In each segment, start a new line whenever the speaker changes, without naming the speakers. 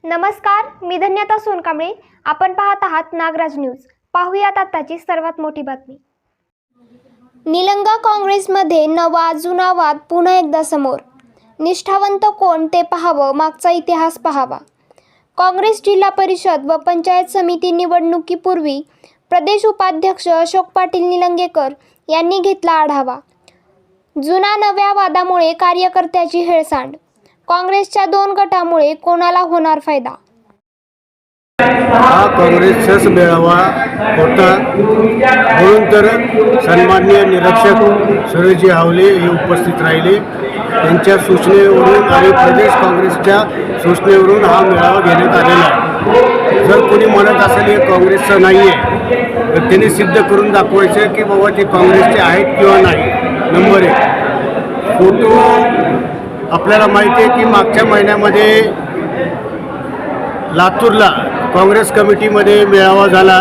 नमस्कार, मी धन्यता सोनकांबळे. आपण पाहत आहात नागराज न्यूज. पाहूयात आताची सर्वात मोठी बातमी. निलंगा काँग्रेसमध्ये नवा जुना वाद पुन्हा एकदा समोर. निष्ठावंत कोण ते पाहावं, मागचा इतिहास पाहावा. काँग्रेस जिल्हा परिषद व पंचायत समिती निवडणुकीपूर्वी प्रदेश उपाध्यक्ष अशोक पाटील निलंगेकर यांनी घेतला आढावा. जुना नव्या वादामुळे कार्यकर्त्याची हेळसांड. काँग्रेसच्या दोन गटामुळे कोणाला होणार फायदा?
हा काँग्रेसचाच मेळावा होता, म्हणून तर सन्माननीय निरीक्षक सुरेशजी हावले हे उपस्थित राहिले. त्यांच्या सूचनेवरून आणि प्रदेश काँग्रेसच्या सूचनेवरून हा मेळावा घेण्यात आलेला आहे. जर कोणी म्हणत असेल हे काँग्रेसचं नाही आहे, तर त्यांनी सिद्ध करून दाखवायचं की बाबा ते काँग्रेसचे आहेत किंवा नाही. नंबर 1, फोटो आपल्याला माहिती आहे की मागच्या महिन्यामध्ये लातूरला काँग्रेस कमिटीमध्ये मेळावा झाला.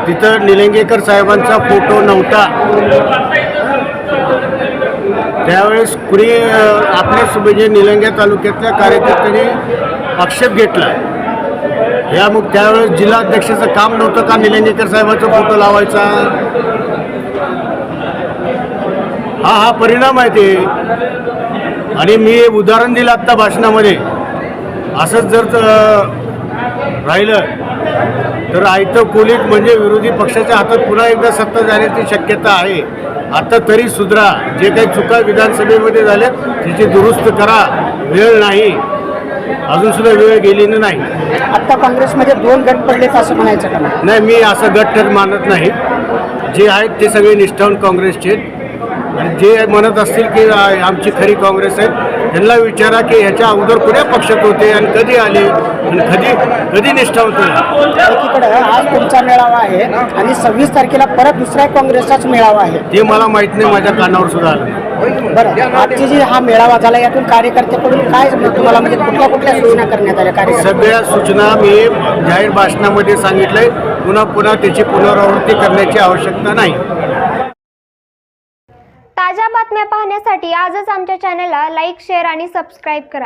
तिथं निलंगेकर साहेबांचा फोटो नव्हता. त्यावेळेस कुणी आपल्या म्हणजे निलंग्या तालुक्यातल्या कार्यकर्त्यांनी आक्षेप घेतला. या मग त्यावेळेस जिल्हाध्यक्षाचं काम नव्हतं का निलंगेकर साहेबांचा फोटो लावायचा? हा परिणाम आहे ते. आणि मी उदाहरण दिलं आत्ता भाषणामध्ये. असंच जर राहिलं तर आयतं कोलीत म्हणजे विरोधी पक्षाच्या हातात पुन्हा एकदा सत्ता जाण्याची शक्यता आहे. आता तरी सुधरा. जे काही चुका विधानसभेमध्ये झाल्या त्याची दुरुस्त करा. वेळ नाही, अजूनसुद्धा वेळ गेलेली नाही.
आत्ता काँग्रेसमध्ये 2 गट पडलेत असं म्हणायचं का?
नाही, मी असं गट तर मानत नाही. जे आहेत ते सगळे निष्ठावंत काँग्रेसचे. आणि जे म्हणत असतील की आमची खरी काँग्रेस आहे, त्यांना विचारा की ह्याच्या अगोदर कुठल्या पक्षात होते आणि कधी आले आणि कधी निष्ठावंत झाले.
एकीकडे आज तुमचा मेळावा आहे आणि 26 तारखेला परत दुसऱ्या काँग्रेसचाच मेळावा आहे.
ते मला माहीत नाही, माझ्या कानावर सुद्धा आलं.
बरं, आजची जी हा मेळावा झाला यातून कार्यकर्त्याकडून काय तुम्हाला म्हणजे कुठल्या सूचना करण्यात आल्या?
सगळ्या सूचना मी जाहीर भाषणामध्ये सांगितलंय. पुन्हा त्याची पुनरावृत्ती करण्याची आवश्यकता नाही.
ताज्या बातम्या पाहण्यासाठी आजच आमच्या चॅनलला लाईक, शेअर आणि सबस्क्राईब करा.